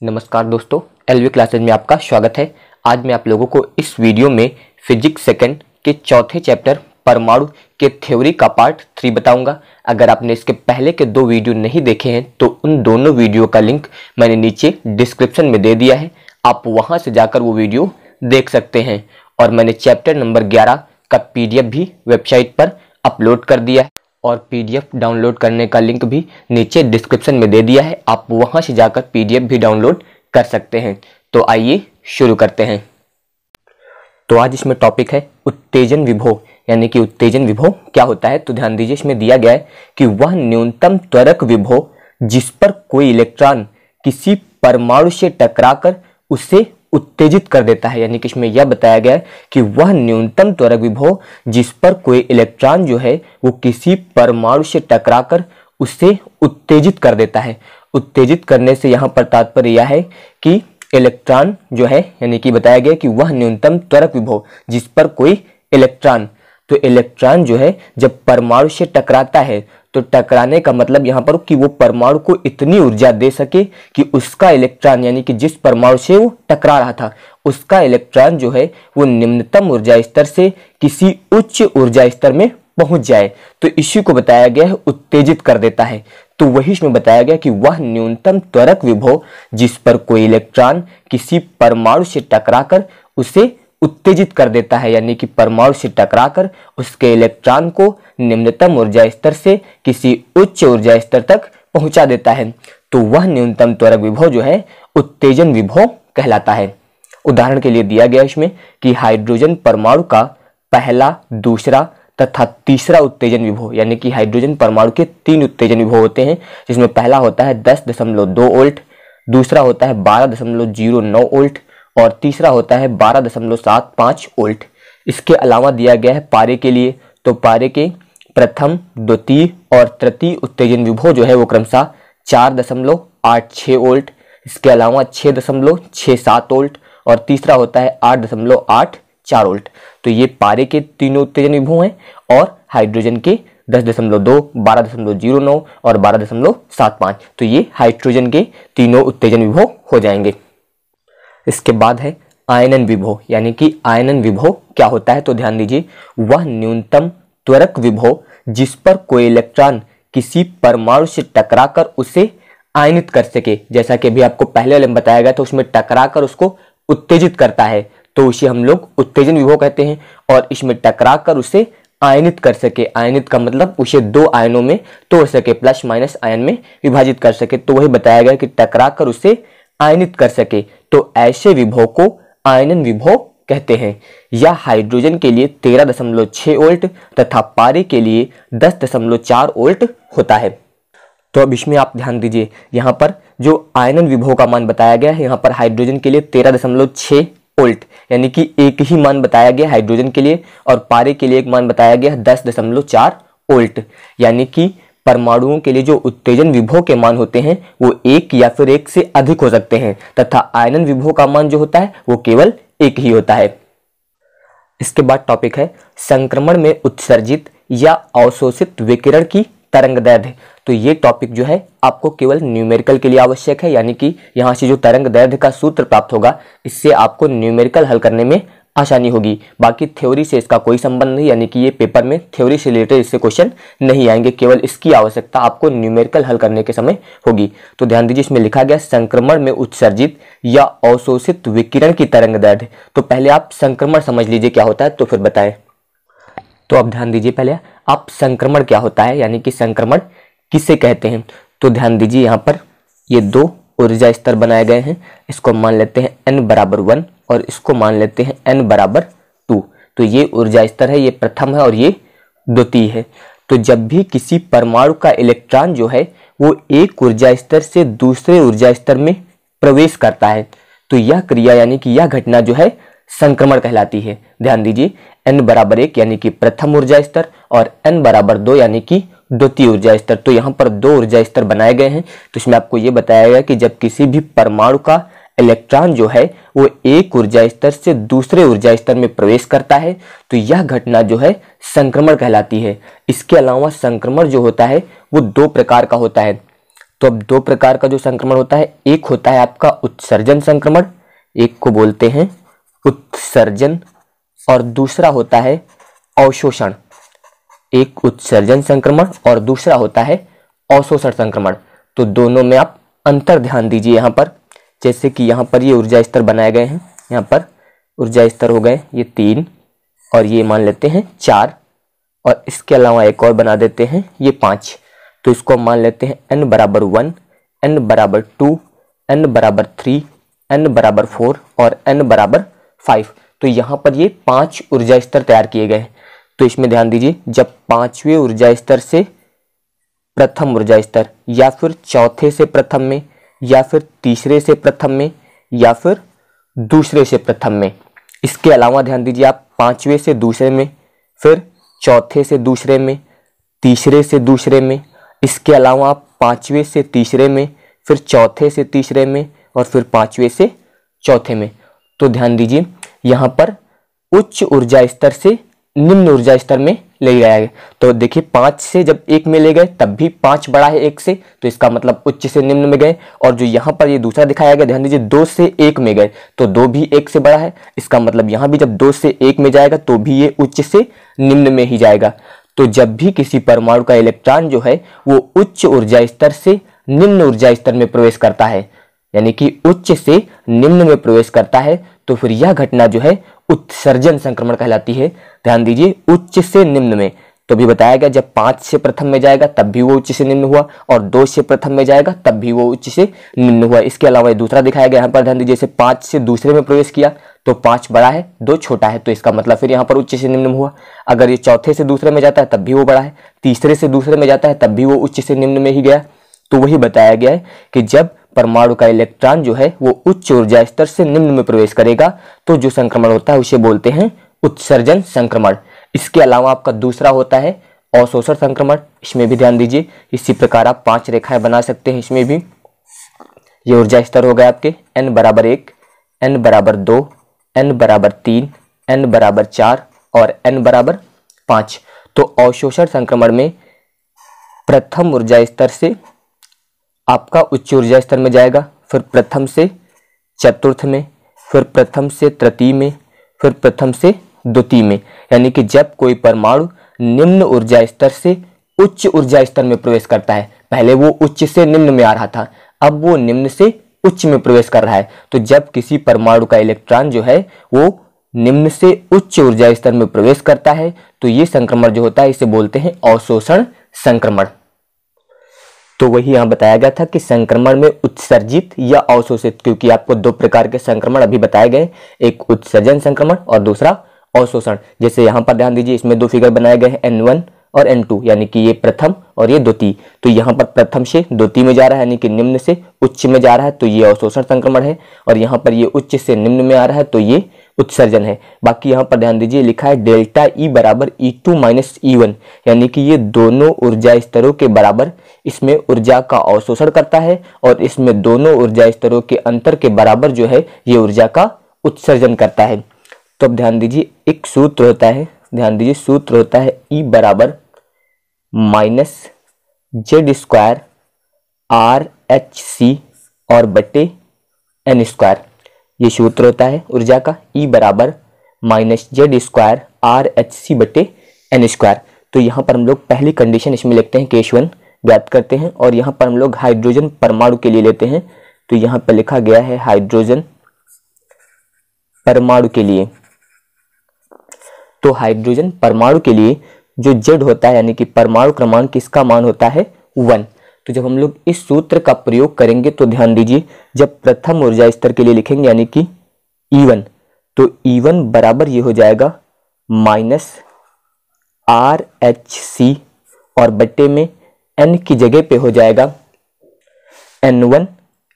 नमस्कार दोस्तों, LV classes में आपका स्वागत है। आज मैं आप लोगों को इस वीडियो में फिजिक्स सेकंड के चौथे चैप्टर परमाणु के थ्योरी का पार्ट 3 बताऊंगा। अगर आपने इसके पहले के 2 वीडियो नहीं देखे हैं तो उन दोनों वीडियो का लिंक मैंने नीचे डिस्क्रिप्शन में दे दिया है, आप वहां से जाकर वो वीडियो देख सकते हैं। और मैंने चैप्टर नंबर 11 का PDF भी वेबसाइट पर अपलोड कर दिया है और PDF डाउनलोड करने का लिंक भी नीचे डिस्क्रिप्शन में दे दिया है, आप वहां से जाकर PDF भी डाउनलोड कर सकते हैं। तो आइए शुरू करते हैं। तो आज इसमें टॉपिक है उत्तेजन विभव, यानी कि उत्तेजन विभव क्या होता है। तो ध्यान दीजिए, इसमें दिया गया है कि वह न्यूनतम त्वरक विभव जिस पर कोई इलेक्ट्रॉन किसी परमाणु से टकराकर उसे उत्तेजित कर देता है। यानी कि इसमें यह बताया गया है कि वह न्यूनतम त्वरक विभव जिस पर कोई इलेक्ट्रॉन जो है वो किसी परमाणु से टकराकर उसे उत्तेजित कर देता है। उत्तेजित करने से यहाँ पर तात्पर्य यह है कि इलेक्ट्रॉन जो है, यानी कि बताया गया कि वह न्यूनतम त्वरक विभव जिस पर कोई इलेक्ट्रॉन, तो इलेक्ट्रॉन जो है जब परमाणु से टकराता है तो टकराने का मतलब यहाँ पर कि वो परमाणु को इतनी ऊर्जा दे सके कि उसका इलेक्ट्रॉन, यानी कि जिस परमाणु से वो टकरा रहा था उसका इलेक्ट्रॉन जो है वो निम्नतम ऊर्जा स्तर से किसी उच्च ऊर्जा स्तर में पहुंच जाए। तो इसी को बताया गया है उत्तेजित कर देता है। तो वही इसमें बताया गया कि वह न्यूनतम त्वरक विभव जिस पर कोई इलेक्ट्रॉन किसी परमाणु से टकराकर उसे उत्तेजित कर देता है, यानी कि परमाणु से टकराकर उसके इलेक्ट्रॉन को निम्नतम ऊर्जा स्तर से किसी उच्च ऊर्जा स्तर तक पहुंचा देता है। तो वह न्यूनतम त्वरक विभव जो है उत्तेजन विभव कहलाता है। उदाहरण के लिए दिया गया इसमें कि हाइड्रोजन परमाणु का पहला, दूसरा तथा तीसरा उत्तेजन विभव, यानी कि हाइड्रोजन परमाणु के 3 उत्तेजन विभव होते हैं, जिसमें पहला होता है 10.2 वोल्ट, दूसरा होता है 12.09 वोल्ट और तीसरा होता है 12.75 वोल्ट। इसके अलावा दिया गया है पारे के लिए, तो पारे के प्रथम, द्वितीय और तृतीय उत्तेजन विभव जो है वो क्रमशः 4.86 वोल्ट, इसके अलावा 6.67 वोल्ट और तीसरा होता है 8.84 वोल्ट। तो ये पारे के तीनों उत्तेजन विभव हैं और हाइड्रोजन के 10.2, 12.09 और 12.75। तो ये हाइड्रोजन के तीनों उत्तेजन विभव हो जाएंगे। इसके बाद है आयनन विभव, यानी कि आयनन विभव क्या होता है। तो ध्यान दीजिए, वह न्यूनतम त्वरक विभव जिस पर कोई इलेक्ट्रॉन किसी परमाणु से टकराकर उसे आयनित कर सके। जैसा कि अभी आपको पहले वाले में बताया गया था, उसमें टकराकर उसको उत्तेजित करता है तो उसे हम लोग उत्तेजन विभव कहते हैं। और इसमें टकराकर उसे आयनित कर सके, आयनित का मतलब उसे 2 आयनों में तोड़ सके, प्लस माइनस आयन में विभाजित कर सके, तो वही बताया गया कि टकराकर उसे आयनित कर सके, तो ऐसे विभव को आयनन विभव कहते हैं। यह हाइड्रोजन के लिए 13.6 वोल्ट तथा पारे के लिए 10.4 वोल्ट होता है। तो अब इसमें आप ध्यान दीजिए, यहाँ पर जो आयनन विभव का मान बताया गया है, यहाँ पर हाइड्रोजन के लिए 13.6 वोल्ट, यानी कि एक ही मान बताया गया हाइड्रोजन के लिए, और पारे के लिए एक मान बताया गया 10.4 वोल्ट। यानी कि परमाणुओं के लिए जो उत्तेजन विभव के मान होते हैं वो 1 या फिर 1 से अधिक हो सकते हैं, तथा आयनन विभव का मान जो होता है वो केवल 1 ही होता है। इसके बाद टॉपिक है संक्रमण में उत्सर्जित या अवशोषित विकिरण की तरंग दैर्ध्य। तो ये टॉपिक जो है आपको केवल न्यूमेरिकल के लिए आवश्यक है, यानी कि यहाँ से जो तरंग दैर्ध्य का सूत्र प्राप्त होगा इससे आपको न्यूमेरिकल हल करने में आसानी होगी। बाकी थ्योरी से इसका कोई संबंध नहीं, यानी कि ये पेपर में थ्योरी से रिलेटेड इससे क्वेश्चन नहीं आएंगे, केवल इसकी आवश्यकता आपको न्यूमेरिकल हल करने के समय होगी। तो ध्यान दीजिए, इसमें लिखा गया संक्रमण में उत्सर्जित या अवशोषित विकिरण की तरंग दैर्ध्य। तो पहले आप संक्रमण समझ लीजिए क्या होता है, तो फिर बताएं। तो अब ध्यान दीजिए, पहले आप संक्रमण क्या होता है, यानी कि संक्रमण किसे कहते हैं। तो ध्यान दीजिए, यहाँ पर ये 2 ऊर्जा स्तर बनाए गए हैं, इसको मान लेते हैं n बराबर 1 और इसको मान लेते हैं n बराबर 2। तो ये ऊर्जा स्तर है, ये प्रथम है और ये द्वितीय है। तो जब भी किसी परमाणु का इलेक्ट्रॉन जो है वो एक ऊर्जा स्तर से दूसरे ऊर्जा स्तर में प्रवेश करता है तो यह क्रिया, यानी कि यह घटना जो है संक्रमण कहलाती है। ध्यान दीजिए, n बराबर 1 यानी कि प्रथम ऊर्जा स्तर और n बराबर 2 यानी कि द्वितीय ऊर्जा स्तर। तो यहाँ पर 2 ऊर्जा स्तर बनाए गए हैं। तो इसमें आपको ये बताया गया कि जब किसी भी परमाणु का इलेक्ट्रॉन जो है वो एक ऊर्जा स्तर से दूसरे ऊर्जा स्तर में प्रवेश करता है तो यह घटना जो है संक्रमण कहलाती है। इसके अलावा संक्रमण जो होता है वो 2 प्रकार का होता है। तो अब दो प्रकार का जो संक्रमण होता है, एक होता है आपका उत्सर्जन संक्रमण, एक को बोलते हैं उत्सर्जन, और दूसरा होता है अवशोषण। एक उत्सर्जन संक्रमण और दूसरा होता है अवशोषण संक्रमण। तो दोनों में आप अंतर ध्यान दीजिए यहाँ पर। जैसे कि यहाँ पर ये ऊर्जा स्तर बनाए गए हैं, यहाँ पर ऊर्जा स्तर हो गए ये 3 और ये मान लेते हैं 4, और इसके अलावा एक और बना देते हैं ये 5। तो इसको हम मान लेते हैं n बराबर 1, n बराबर 2, n बराबर 3, n बराबर 4 और n बराबर 5। तो यहाँ पर ये 5 ऊर्जा स्तर तैयार किए गए हैं। तो इसमें ध्यान दीजिए, जब 5वें ऊर्जा स्तर से प्रथम ऊर्जा स्तर, या फिर चौथे से प्रथम में, या फिर तीसरे से प्रथम में, या फिर दूसरे से प्रथम में, इसके अलावा ध्यान दीजिए आप 5वें से दूसरे में, फिर चौथे से दूसरे में, तीसरे से दूसरे में, इसके अलावा आप 5वें से तीसरे में, फिर चौथे से तीसरे में, और फिर 5वें से चौथे में। तो ध्यान दीजिए यहाँ पर उच्च ऊर्जा स्तर से निम्न ऊर्जा स्तर में ले गया है। तो देखिए 5 से जब 1 में ले गए तब भी 5 बड़ा है 1 से, तो इसका मतलब उच्च से निम्न में गए। और जो यहाँ पर ये दूसरा दिखाया गया, ध्यान दीजिए 2 से 1 में गए तो 2 भी 1 से बड़ा है, इसका मतलब यहाँ भी जब 2 से 1 में जाएगा तो भी ये उच्च से निम्न में ही जाएगा। तो जब भी किसी परमाणु का इलेक्ट्रॉन जो है वो उच्च ऊर्जा स्तर से निम्न ऊर्जा स्तर में प्रवेश करता है, यानी कि उच्च से निम्न में प्रवेश करता है, तो फिर यह घटना जो है उत्सर्जन संक्रमण कहलाती है। ध्यान दीजिए उच्च से निम्न में, तो भी बताया गया जब 5 से प्रथम में जाएगा तब भी वो उच्च से निम्न हुआ, और 2 से प्रथम में जाएगा तब भी वो उच्च से निम्न हुआ। इसके अलावा दूसरा दिखाया गया यहाँ पर, ध्यान दीजिए जैसे 5 से दूसरे में प्रवेश किया तो 5 बड़ा है 2 छोटा है, तो इसका मतलब फिर यहाँ पर उच्च से निम्न हुआ। अगर ये चौथे से दूसरे में जाता है तब भी वो बड़ा है, तीसरे से दूसरे में जाता है तब भी वो उच्च से निम्न में ही गया। तो वही बताया गया है कि जब परमाणु का इलेक्ट्रॉन जो है वो उच्च ऊर्जा स्तर से निम्न में प्रवेश करेगा तो जो संक्रमण होता है उसे बोलते हैं उत्सर्जन संक्रमण। इसके अलावा आपका दूसरा होता है अवशोषण संक्रमण। इसमें भी ध्यान दीजिए, इसी प्रकार आप 5 रेखाएं बना सकते हैं। इसमें भी ये ऊर्जा स्तर हो गए आपके n बराबर 1, n बराबर 2, n बराबर 3, n बराबर 4 और n बराबर 5। तो अवशोषण संक्रमण में प्रथम ऊर्जा स्तर से आपका उच्च ऊर्जा स्तर में जाएगा, फिर प्रथम से चतुर्थ में, फिर प्रथम से तृतीय में, फिर प्रथम से द्वितीय में। यानी कि जब कोई परमाणु निम्न ऊर्जा स्तर से उच्च ऊर्जा स्तर में प्रवेश करता है, पहले वो उच्च से निम्न में आ रहा था, अब वो निम्न से उच्च में प्रवेश कर रहा है। तो जब किसी परमाणु का इलेक्ट्रॉन जो है वो निम्न से उच्च ऊर्जा स्तर में प्रवेश करता है तो ये संक्रमण जो होता है इसे बोलते हैं अवशोषण संक्रमण। तो वही यहाँ बताया गया था कि संक्रमण में उत्सर्जित या अवशोषित, क्योंकि आपको 2 प्रकार के संक्रमण अभी बताए गए, एक उत्सर्जन संक्रमण और दूसरा अवशोषण। जैसे यहाँ पर ध्यान दीजिए इसमें 2 फिगर बनाए गए हैं N1 और N2, यानी कि ये प्रथम और ये द्वितीय। तो यहाँ पर प्रथम से द्वितीय में जा रहा है, यानी कि निम्न से उच्च में जा रहा है, तो ये अवशोषण संक्रमण है। और यहाँ पर ये उच्च से निम्न में आ रहा है तो ये उत्सर्जन है। बाकी यहाँ पर ध्यान दीजिए लिखा है डेल्टा E बराबर E2 माइनस E1, यानी कि ये दोनों ऊर्जा स्तरों के बराबर इसमें ऊर्जा का अवशोषण करता है और इसमें दोनों ऊर्जा स्तरों के अंतर के बराबर जो है ये ऊर्जा का उत्सर्जन करता है। तो अब ध्यान दीजिए एक सूत्र होता है, ध्यान दीजिए सूत्र होता है E बराबर माइनस जेड स्क्वायर RH और बटे N स्क्वायर। ये सूत्र होता है ऊर्जा का, E बराबर माइनस जेड स्क्वायर RH बटे N स्क्वायर। तो यहाँ पर हम लोग पहली कंडीशन इसमें लिखते हैं केस 1 ज्ञात करते हैं, और यहाँ पर हम लोग हाइड्रोजन परमाणु के लिए लेते हैं। तो यहाँ पर लिखा गया है हाइड्रोजन परमाणु के लिए। तो हाइड्रोजन परमाणु के लिए जो Z होता है यानी कि परमाणु क्रमांक इसका मान होता है 1। तो जब हम लोग इस सूत्र का प्रयोग करेंगे तो ध्यान दीजिए जब प्रथम ऊर्जा स्तर के लिए लिखेंगे यानी कि E1, तो E1 बराबर ये हो जाएगा माइनस RH और बट्टे में N की जगह पे हो जाएगा N1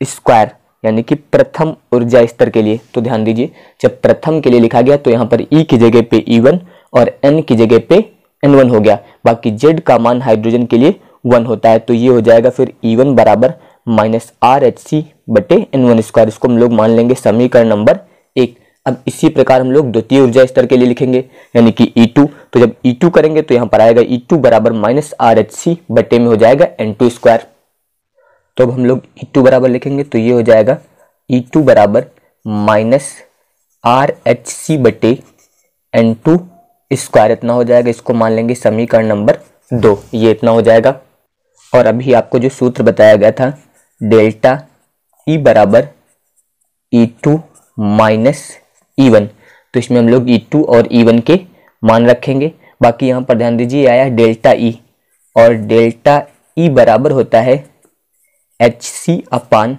स्क्वायर, यानी कि प्रथम ऊर्जा स्तर के लिए। तो ध्यान दीजिए जब प्रथम के लिए लिखा गया तो यहाँ पर E की जगह पे E1 और N की जगह पे N1 हो गया। बाकी Z का मान हाइड्रोजन के लिए 1 होता है, तो ये हो जाएगा फिर E1 बराबर माइनस RH बटे N1 स्क्वायर। इसको हम लोग मान लेंगे समीकरण नंबर 1। अब इसी प्रकार हम लोग द्वितीय ऊर्जा स्तर के लिए लिखेंगे यानी कि E2। तो जब E2 करेंगे तो यहाँ पर आएगा E2 बराबर माइनस RH बटे में हो जाएगा N2 स्क्वायर। तो अब हम लोग E2 बराबर लिखेंगे, तो ये हो जाएगा E2 बराबर माइनस RH बटे N2 स्क्वायर, इतना हो जाएगा। इसको मान लेंगे समीकरण नंबर 2, ये इतना हो जाएगा। और अभी आपको जो सूत्र बताया गया था डेल्टा E बराबर E2 माइनस E1, तो इसमें हम लोग E2 और E1 के मान रखेंगे। बाकी यहाँ पर ध्यान दीजिए आया डेल्टा E, और डेल्टा E बराबर होता है HC अपान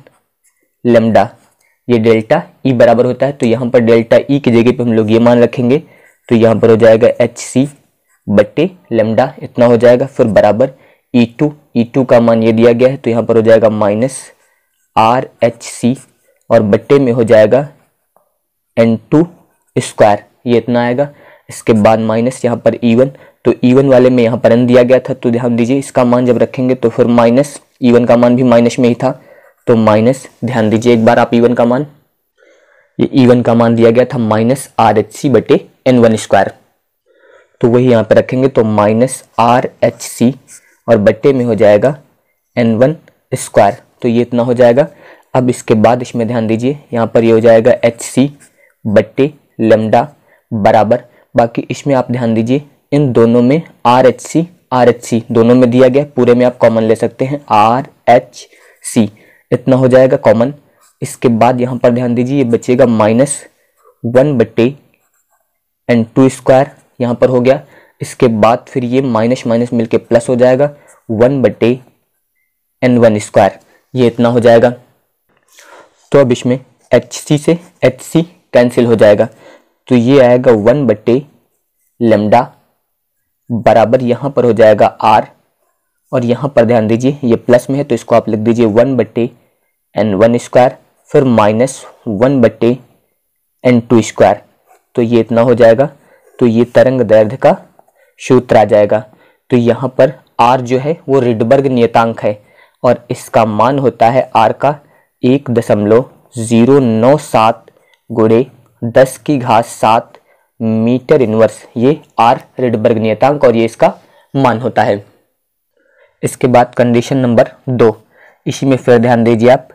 लेमडा, ये डेल्टा E बराबर होता है। तो यहाँ पर डेल्टा E की जगह पे हम लोग ये मान रखेंगे, तो यहाँ पर हो जाएगा HC बट्टे लेमडा, इतना हो जाएगा। फिर बराबर E2 का मान ये दिया गया है, तो यहाँ पर हो जाएगा माइनस RH और बट्टे में हो जाएगा N2 स्क्वायर, ये इतना आएगा। इसके बाद माइनस यहाँ पर E1, तो E1 वाले में यहाँ पर N दिया गया था, तो ध्यान दीजिए इसका मान जब रखेंगे तो फिर माइनस E1 का मान भी माइनस में ही था, तो माइनस, ध्यान दीजिए एक बार आप E1 का मान, ये E1 का मान दिया गया था माइनस RH बटे N1 स्क्वायर, तो वही यहाँ पर रखेंगे, तो माइनस RH और बट्टे में हो जाएगा N1 स्क्वायर, तो ये इतना हो जाएगा। अब इसके बाद इसमें ध्यान दीजिए यहाँ पर ये हो जाएगा HC बट्टे लेमडा बराबर, बाकी इसमें आप ध्यान दीजिए इन दोनों में RH दोनों में दिया गया, पूरे में आप कॉमन ले सकते हैं RH, इतना हो जाएगा कॉमन। इसके बाद यहाँ पर ध्यान दीजिए ये बचेगा माइनस 1 बट्टे N2 स्क्वायर, यहाँ पर हो गया। इसके बाद फिर ये माइनस माइनस मिलके प्लस हो जाएगा 1 बट्टे N1 स्क्वायर, ये इतना हो जाएगा। तो अब इसमें HC से HC कैंसिल हो जाएगा, तो ये आएगा 1 बट्टे लेमडा बराबर, यहाँ पर हो जाएगा R, और यहाँ पर ध्यान दीजिए ये प्लस में है, तो इसको आप लिख दीजिए 1 बट्टे N1 स्क्वायर, फिर माइनस 1 बट्टे N2 स्क्वायर, तो ये इतना हो जाएगा। तो ये तरंग दैर्ध्य का सूत्र आ जाएगा। तो यहाँ पर R जो है वो रिडबर्ग नियतांक है, और इसका मान होता है R का 1.097 गुणे 10⁻7 मीटर इनवर्स, ये R रिडबर्ग नियतांक और ये इसका मान होता है। इसके बाद कंडीशन नंबर 2, इसी में फिर ध्यान दीजिए आप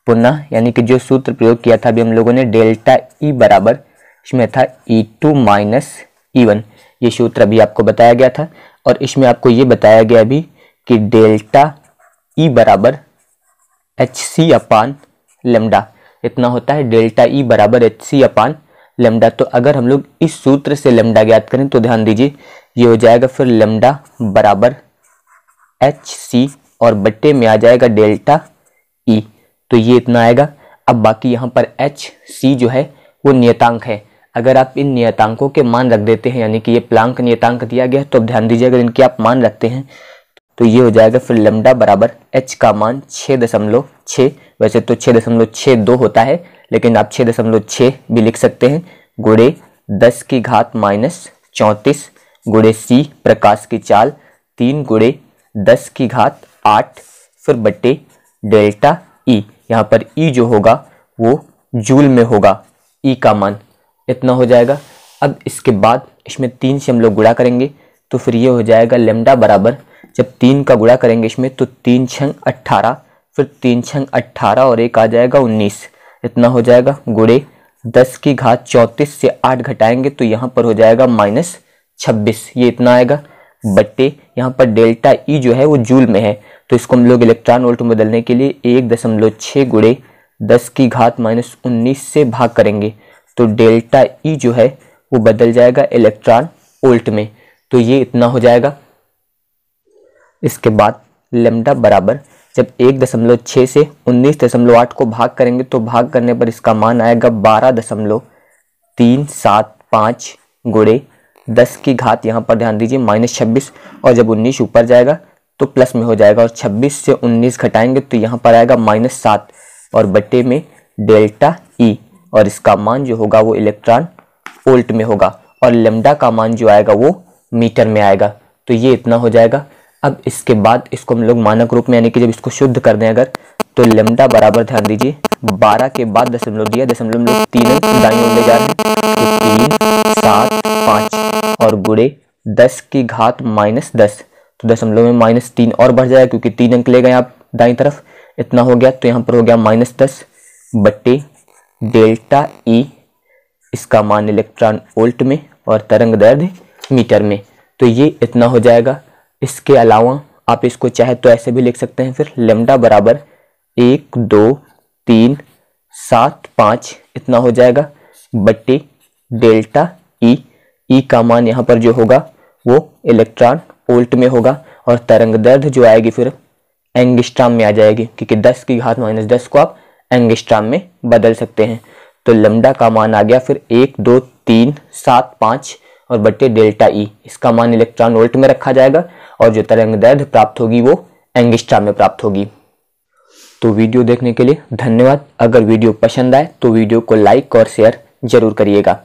पुनः, यानी कि जो सूत्र प्रयोग किया था अभी हम लोगों ने डेल्टा E बराबर, इसमें था E2 माइनस E1, ये सूत्र अभी आपको बताया गया था। और इसमें आपको ये बताया गया अभी कि डेल्टा E बराबर HC अपान लेमडा, इतना होता है। डेल्टा E बराबर HC अपान लेमडा, तो अगर हम लोग इस सूत्र से लेमडा ज्ञात करें तो ध्यान दीजिए ये हो जाएगा फिर लेमडा बराबर HC और बट्टे में आ जाएगा डेल्टा E, तो ये इतना आएगा। अब बाकी यहाँ पर HC जो है वो नियतांक है, अगर आप इन नियतांकों के मान रख देते हैं, यानी कि ये प्लांक नियतांक दिया गया है, तो ध्यान दीजिए अगर इनके आप मान रखते हैं तो ये हो जाएगा फिर लेमडा बराबर H का मान 6.6, वैसे तो 6.62 होता है, लेकिन आप 6.6 भी लिख सकते हैं, गुणे 10⁻−34 गुणे C प्रकाश की चाल 3 गुणे 10⁸, फिर बट्टे डेल्टा E, यहाँ पर E जो होगा वो जूल में होगा, E का मान इतना हो जाएगा। अब इसके बाद इसमें 3 से हम लोग गुणा करेंगे, तो फिर ये हो जाएगा लेमडा बराबर, जब 3 का गुणा करेंगे इसमें तो 3 छंग 18, फिर 3 छंग 18 और 1 आ जाएगा 19, इतना हो जाएगा, गुणे 10⁻34 से 8 घटाएंगे तो यहाँ पर हो जाएगा -26, ये इतना आएगा, बट्टे यहाँ पर डेल्टा E जो है वो जूल में है, तो इसको हम लोग इलेक्ट्रॉन वोल्ट में बदलने के लिए 1.6 गुणे 10⁻−19 से भाग करेंगे, तो डेल्टा E जो है वो बदल जाएगा इलेक्ट्रॉन वोल्ट में, तो ये इतना हो जाएगा। इसके बाद लेमडा बराबर जब 1.6 से 19.8 को भाग करेंगे तो भाग करने पर इसका मान आएगा 12.375 गुणे 10⁻, यहाँ पर ध्यान दीजिए -26, और जब 19 ऊपर जाएगा तो प्लस में हो जाएगा, और 26 से 19 घटाएंगे तो यहाँ पर आएगा -7, और बट्टे में डेल्टा E, और इसका मान जो होगा वो इलेक्ट्रॉन वोल्ट में होगा, और लेमडा का मान जो आएगा वो मीटर में आएगा, तो ये इतना हो जाएगा। अब इसके बाद इसको हम लोग मानक रूप में, यानी कि जब इसको शुद्ध कर दें अगर, तो लेमडा बराबर ध्यान दीजिए 12 के बाद दशमलव दिया, दशमलव में 3 अंक दाईं ओर ले जा रहे हैं, तो 3, 7, 5 और गुणे 10⁻−10, तो दशमलव में -3 और बढ़ जाएगा क्योंकि 3 अंक ले गए आप दाईं तरफ, इतना हो गया, तो यहाँ पर हो गया -10 बट्टे डेल्टा ई, इसका मान इलेक्ट्रॉन वोल्ट में और तरंग दैर्ध्य मीटर में, तो ये इतना हो जाएगा। इसके अलावा आप इसको चाहे तो ऐसे भी लिख सकते हैं, फिर लैम्डा बराबर 1 2 3 7 5 इतना हो जाएगा बट्टे डेल्टा ई। ई का मान यहाँ पर जो होगा वो इलेक्ट्रॉन वोल्ट में होगा और तरंग दैर्ध्य जो आएगी फिर एंगस्ट्रॉम में आ जाएगी, क्योंकि 10 की घात -10 को आप एंगस्ट्रॉम में बदल सकते हैं। तो लैम्डा का मान आ गया फिर 1 2 3 7 5 और बट्टे डेल्टा ई, इसका मान इलेक्ट्रॉन वोल्ट में रखा जाएगा और जो तरंग दैर्ध्य प्राप्त होगी वो एंगस्ट्रॉम में प्राप्त होगी। तो वीडियो देखने के लिए धन्यवाद। अगर वीडियो पसंद आए तो वीडियो को लाइक और शेयर जरूर करिएगा।